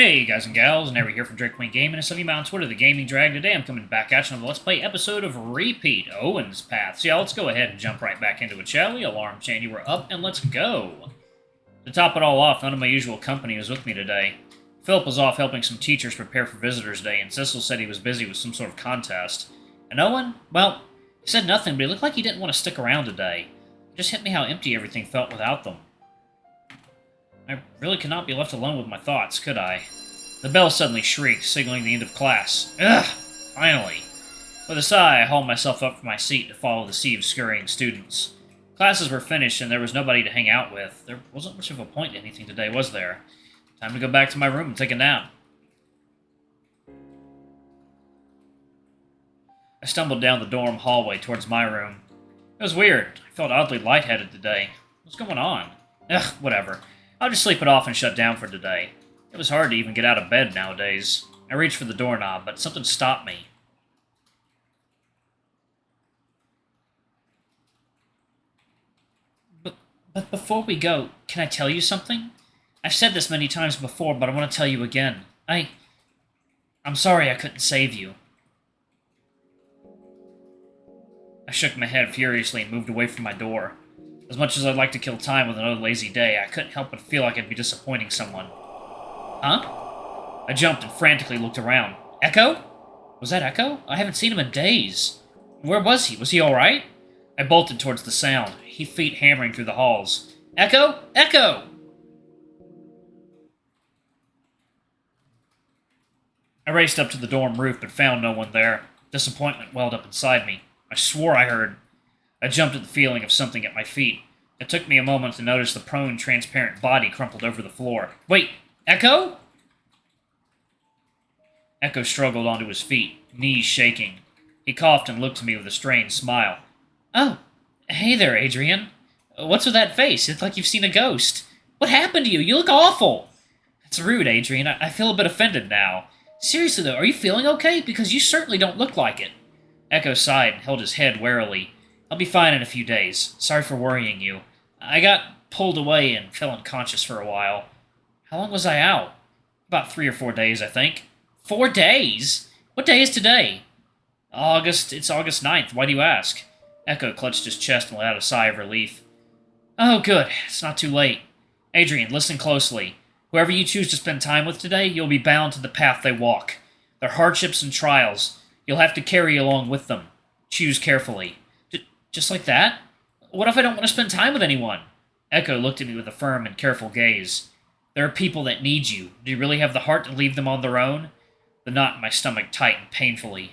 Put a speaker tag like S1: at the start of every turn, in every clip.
S1: Hey guys and gals, and Avery here from Drake Queen Gaming and some of you on Twitter, the Gaming Drag. Today I'm coming back at you on the Let's Play episode of Repeat, Owen's Path. So yeah, let's go ahead and jump right back into it, shall we? Alarm chain, you were up, and let's go! To top it all off, none of my usual company was with me today. Philip was off helping some teachers prepare for Visitors Day, and Cecil said he was busy with some sort of contest. And Owen, well, he said nothing, but he looked like he didn't want to stick around today. It just hit me how empty everything felt without them. I really could not be left alone with my thoughts, could I? The bell suddenly shrieked, signaling the end of class. Ugh! Finally! With a sigh, I hauled myself up from my seat to follow the sea of scurrying students. Classes were finished, and there was nobody to hang out with. There wasn't much of a point to anything today, was there? Time to go back to my room and take a nap. I stumbled down the dorm hallway towards my room. It was weird. I felt oddly lightheaded today. What's going on? Ugh, whatever. I'll just sleep it off and shut down for today. It was hard to even get out of bed nowadays. I reached for the doorknob, but something stopped me. But before we go, can I tell you something? I've said this many times before, but I want to tell you again. I'm sorry I couldn't save you. I shook my head furiously and moved away from my door. As much as I'd like to kill time with another lazy day, I couldn't help but feel like I'd be disappointing someone. Huh? I jumped and frantically looked around. Echo? Was that Echo? I haven't seen him in days. Where was he? Was he alright? I bolted towards the sound, feet hammering through the halls. Echo? Echo! I raced up to the dorm roof but found no one there. Disappointment welled up inside me. I swore I heard. I jumped at the feeling of something at my feet. It took me a moment to notice the prone, transparent body crumpled over the floor. Wait, Echo? Echo struggled onto his feet, knees shaking. He coughed and looked at me with a strained smile. Oh, hey there, Adrian. What's with that face? It's like you've seen a ghost. What happened to you? You look awful. It's rude, Adrian. I feel a bit offended now. Seriously, though, are you feeling okay? Because you certainly don't look like it. Echo sighed and held his head warily. I'll be fine in a few days. Sorry for worrying you. I got pulled away and fell unconscious for a while. How long was I out? About 3 or 4 days, I think. 4 days? What day is today? It's August 9th. Why do you ask? Echo clutched his chest and let out a sigh of relief. Oh, good. It's not too late. Adrian, listen closely. Whoever you choose to spend time with today, you'll be bound to the path they walk. Their hardships and trials, you'll have to carry along with them. Choose carefully. Just like that? What if I don't want to spend time with anyone? Echo looked at me with a firm and careful gaze. There are people that need you. Do you really have the heart to leave them on their own? The knot in my stomach tightened painfully.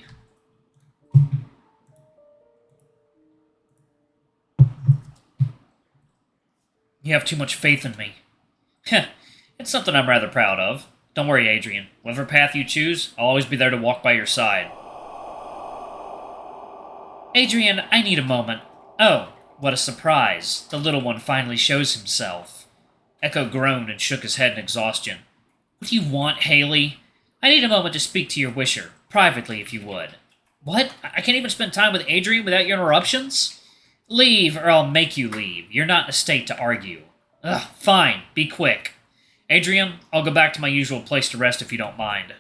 S1: You have too much faith in me. Heh, it's something I'm rather proud of. Don't worry, Adrian. Whatever path you choose, I'll always be there to walk by your side. Adrian, I need a moment. Oh, what a surprise. The little one finally shows himself. Echo groaned and shook his head in exhaustion. What do you want, Halley? I need a moment to speak to your wisher. Privately, if you would. What? I can't even spend time with Adrian without your interruptions? Leave, or I'll make you leave. You're not in a state to argue. Ugh, fine. Be quick. Adrian, I'll go back to my usual place to rest if you don't mind.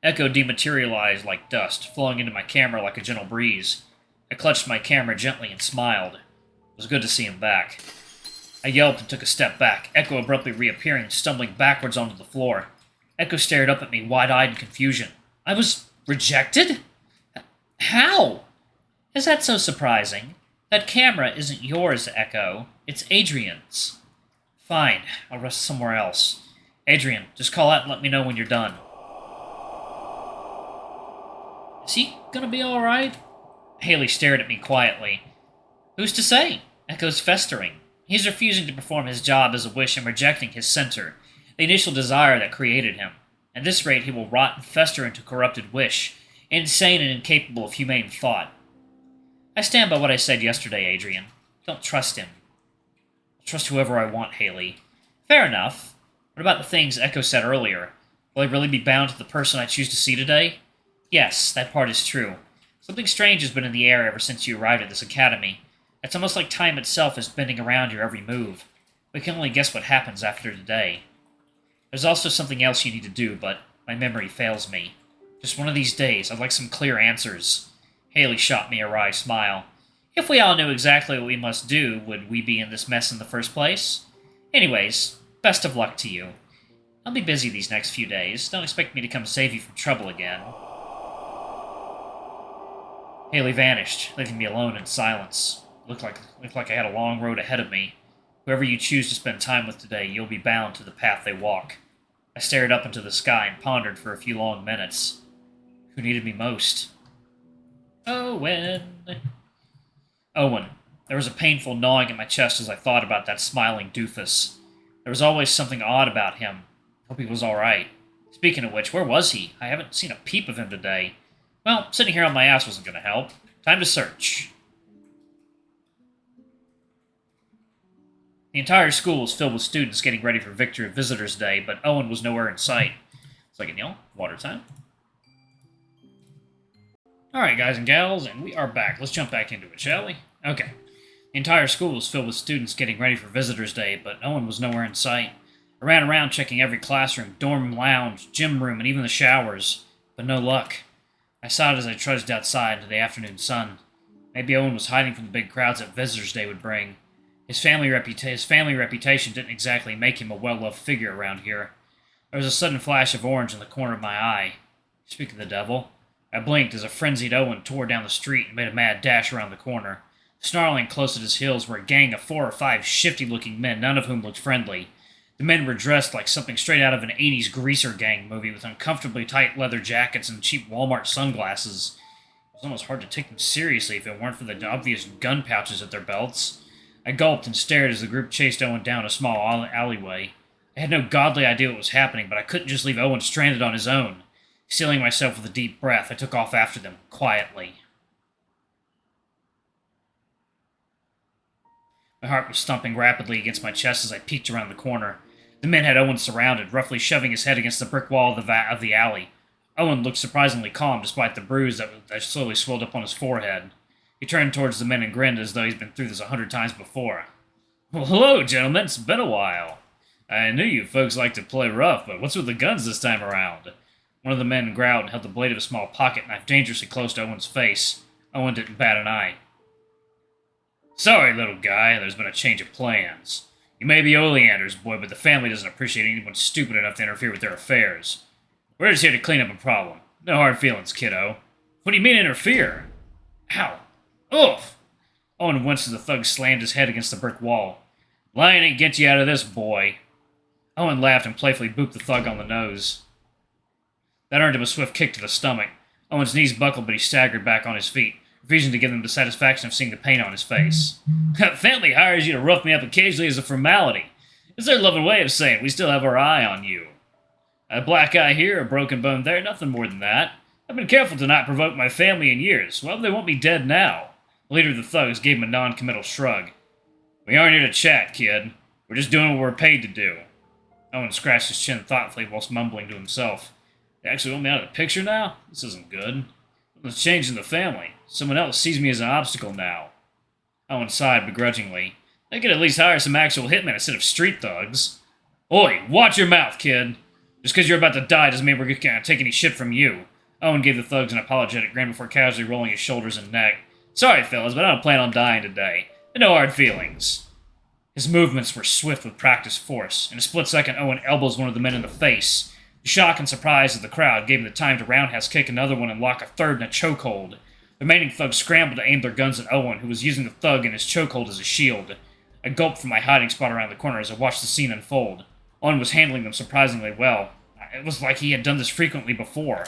S1: Echo dematerialized like dust, flowing into my camera like a gentle breeze. I clutched my camera gently and smiled. It was good to see him back. I yelped and took a step back, Echo abruptly reappearing and stumbling backwards onto the floor. Echo stared up at me, wide-eyed in confusion. I was rejected? How? Is that so surprising? That camera isn't yours, Echo. It's Adrian's. Fine, I'll rest somewhere else. Adrian, just call out and let me know when you're done. Is he gonna be alright? Halley stared at me quietly. Who's to say? Echo's festering. He's refusing to perform his job as a wish and rejecting his center, the initial desire that created him. At this rate, he will rot and fester into corrupted wish, insane and incapable of humane thought. I stand by what I said yesterday, Adrian. Don't trust him. I'll trust whoever I want, Halley. Fair enough. What about the things Echo said earlier? Will I really be bound to the person I choose to see today? Yes, that part is true. Something strange has been in the air ever since you arrived at this academy. It's almost like time itself is bending around your every move. We can only guess what happens after today. There's also something else you need to do, but my memory fails me. Just one of these days, I'd like some clear answers. Haley shot me a wry smile. If we all knew exactly what we must do, would we be in this mess in the first place? Anyways, best of luck to you. I'll be busy these next few days. Don't expect me to come save you from trouble again. Haley vanished, leaving me alone in silence. Looked like I had a long road ahead of me. Whoever you choose to spend time with today, you'll be bound to the path they walk. I stared up into the sky and pondered for a few long minutes. Who needed me most? Owen. Owen. There was a painful gnawing in my chest as I thought about that smiling doofus. There was always something odd about him. Hope he was alright. Speaking of which, where was he? I haven't seen a peep of him today. Well, sitting here on my ass wasn't going to help. Time to search. The entire school was filled with students getting ready for Visitors' Day, but Owen was nowhere in sight. It's like, water time. Alright, guys and gals, and we are back. Let's jump back into it, shall we? Okay. The entire school was filled with students getting ready for Visitors' Day, but Owen was nowhere in sight. I ran around checking every classroom, dorm lounge, gym room, and even the showers, but no luck. I sighed as I trudged outside into the afternoon sun. Maybe Owen was hiding from the big crowds that Visitors' Day would bring. His family reputation didn't exactly make him a well-loved figure around here. There was a sudden flash of orange in the corner of my eye. Speak of the devil. I blinked as a frenzied Owen tore down the street and made a mad dash around the corner. Snarling close at his heels were a gang of 4 or 5 shifty-looking men, none of whom looked friendly. The men were dressed like something straight out of an 80s greaser gang movie with uncomfortably tight leather jackets and cheap Walmart sunglasses. It was almost hard to take them seriously if it weren't for the obvious gun pouches at their belts. I gulped and stared as the group chased Owen down a small alleyway. I had no godly idea what was happening, but I couldn't just leave Owen stranded on his own. Sealing myself with a deep breath, I took off after them, quietly. My heart was thumping rapidly against my chest as I peeked around the corner. The men had Owen surrounded, roughly shoving his head against the brick wall of the alley. Owen looked surprisingly calm despite the bruise that slowly swelled up on his forehead. He turned towards the men and grinned as though he'd been through this 100 times before. Well, hello, gentlemen. It's been a while. I knew you folks liked to play rough, but what's with the guns this time around? One of the men growled and held the blade of a small pocket knife dangerously close to Owen's face. Owen didn't bat an eye. Sorry, little guy, there's been a change of plans. You may be Oleander's boy, but the family doesn't appreciate anyone stupid enough to interfere with their affairs. We're just here to clean up a problem. No hard feelings, kiddo. What do you mean interfere? Ow. Oof! Owen winced as the thug slammed his head against the brick wall. Lying ain't get you out of this, boy. Owen laughed and playfully booped the thug on the nose. That earned him a swift kick to the stomach. Owen's knees buckled, but he staggered back on his feet, refusing to give them the satisfaction of seeing the pain on his face. Family hires you to rough me up occasionally as a formality. It's their loving way of saying we still have our eye on you. A black eye here, a broken bone there, nothing more than that. I've been careful to not provoke my family in years. Well, they won't be dead now. The leader of the thugs gave him a non-committal shrug. We aren't here to chat, kid. We're just doing what we're paid to do. Owen scratched his chin thoughtfully whilst mumbling to himself. They actually want me out of the picture now? This isn't good. Something's changed in the family. Someone else sees me as an obstacle now. Owen sighed begrudgingly. They could at least hire some actual hitmen instead of street thugs. Oi, watch your mouth, kid. Just because you're about to die doesn't mean we're going to take any shit from you. Owen gave the thugs an apologetic grin before casually rolling his shoulders and neck. Sorry, fellas, but I don't plan on dying today. And no hard feelings. His movements were swift with practiced force. In a split second, Owen elbows one of the men in the face. The shock and surprise of the crowd gave him the time to roundhouse kick another one and lock a third in a chokehold. The remaining thugs scrambled to aim their guns at Owen, who was using the thug in his chokehold as a shield. I gulped from my hiding spot around the corner as I watched the scene unfold. Owen was handling them surprisingly well. It was like he had done this frequently before.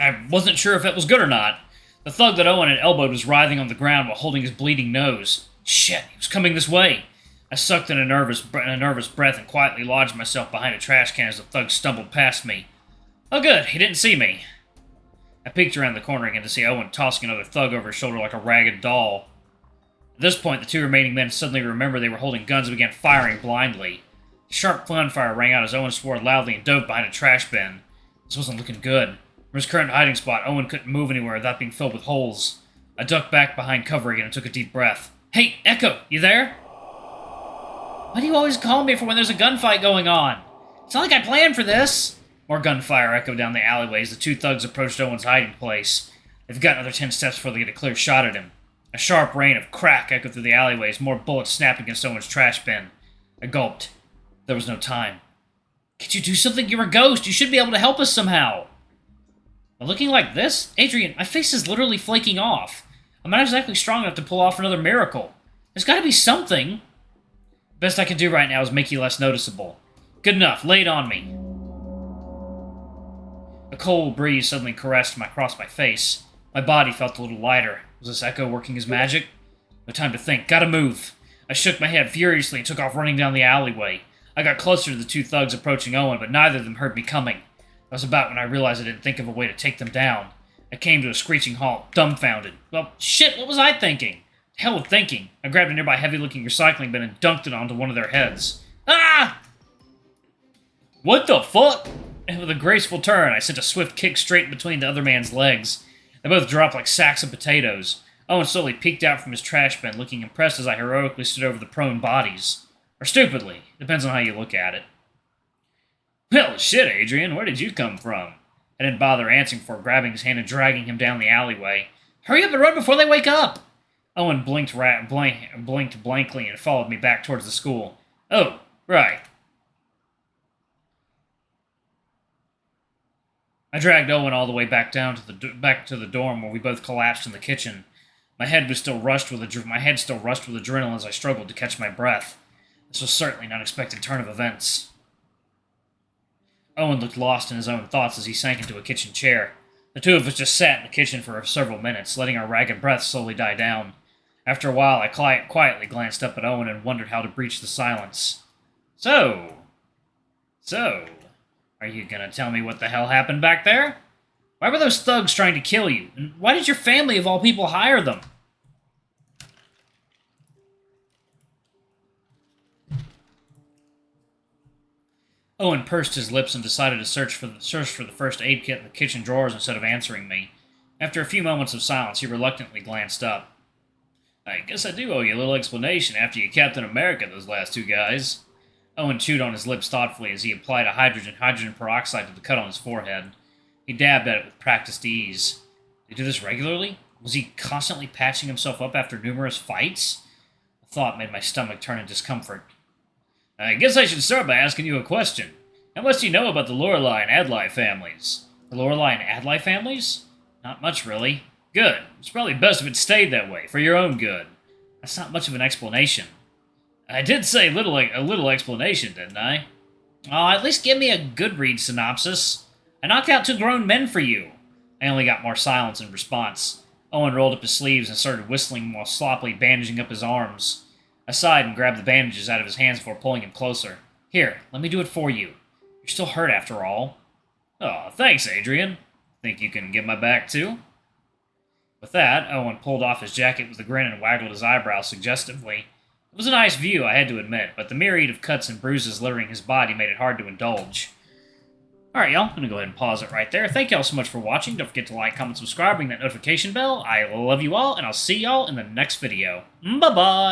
S1: I wasn't sure if it was good or not. The thug that Owen had elbowed was writhing on the ground while holding his bleeding nose. Shit, he was coming this way. I sucked in a nervous breath and quietly lodged myself behind a trash can as the thug stumbled past me. Oh good, he didn't see me. I peeked around the corner again to see Owen tossing another thug over his shoulder like a ragged doll. At this point, the 2 remaining men suddenly remembered they were holding guns and began firing blindly. Sharp gunfire rang out as Owen swore loudly and dove behind a trash bin. This wasn't looking good. From his current hiding spot, Owen couldn't move anywhere without being filled with holes. I ducked back behind cover again and took a deep breath. Hey, Echo, you there? Why do you always call me for when there's a gunfight going on? It's not like I planned for this. More gunfire echoed down the alleyway as the two thugs approached Owen's hiding place. They've got another 10 steps before they get a clear shot at him. A sharp rain of crack echoed through the alleyway as more bullets snapped against Owen's trash bin. I gulped. There was no time. Can't you do something? You're a ghost. You should be able to help us somehow. By looking like this? Adrian, my face is literally flaking off. I'm not exactly strong enough to pull off another miracle. There's got to be something. Best I can do right now is make you less noticeable. Good enough. Lay it on me. A cold breeze suddenly caressed across my face. My body felt a little lighter. Was this Echo working his magic? No time to think. Gotta move. I shook my head furiously and took off running down the alleyway. I got closer to the two thugs approaching Owen, but neither of them heard me coming. That was about when I realized I didn't think of a way to take them down. I came to a screeching halt, dumbfounded. Well, shit, what was I thinking? The hell with thinking. I grabbed a nearby heavy-looking recycling bin and dunked it onto one of their heads. Ah! What the fuck? And with a graceful turn, I sent a swift kick straight between the other man's legs. They both dropped like sacks of potatoes. Owen slowly peeked out from his trash bin, looking impressed as I heroically stood over the prone bodies. Or stupidly. Depends on how you look at it. Well, shit, Adrian, where did you come from? I didn't bother answering before grabbing his hand and dragging him down the alleyway. Hurry up and run before they wake up! Owen blinked blankly and followed me back towards the school. Oh, right. I dragged Owen all the way back down to the dorm where we both collapsed in the kitchen. My head still rushed with adrenaline as I struggled to catch my breath. This was certainly an unexpected turn of events. Owen looked lost in his own thoughts as he sank into a kitchen chair. The two of us just sat in the kitchen for several minutes, letting our ragged breaths slowly die down. After a while, I quietly glanced up at Owen and wondered how to breach the silence. So, are you gonna tell me what the hell happened back there? Why were those thugs trying to kill you? And why did your family, of all people, hire them? Owen pursed his lips and decided to search for the first aid kit in the kitchen drawers instead of answering me. After a few moments of silence, he reluctantly glanced up. I guess I do owe you a little explanation after you Captain America those last two guys. Owen chewed on his lips thoughtfully as he applied a hydrogen peroxide to the cut on his forehead. He dabbed at it with practiced ease. Did he do this regularly? Was he constantly patching himself up after numerous fights? The thought made my stomach turn in discomfort. I guess I should start by asking you a question. How much do you know about the Lorelei and Adlai families? The Lorelei and Adlai families? Not much, really. Good. It's probably best if it stayed that way, for your own good. That's not much of an explanation. I did say a little explanation, didn't I? Oh, at least give me a good read synopsis. I knocked out 2 grown men for you. I only got more silence in response. Owen rolled up his sleeves and started whistling while sloppily bandaging up his arms. I sighed and grabbed the bandages out of his hands before pulling him closer. Here, let me do it for you. You're still hurt after all. Oh, thanks, Adrian. Think you can get my back, too? With that, Owen pulled off his jacket with a grin and waggled his eyebrows suggestively. It was a nice view, I had to admit, but the myriad of cuts and bruises littering his body made it hard to indulge. Alright, y'all, I'm going to go ahead and pause it right there. Thank y'all so much for watching. Don't forget to like, comment, subscribe, ring that notification bell. I love you all, and I'll see y'all in the next video. Bye-bye!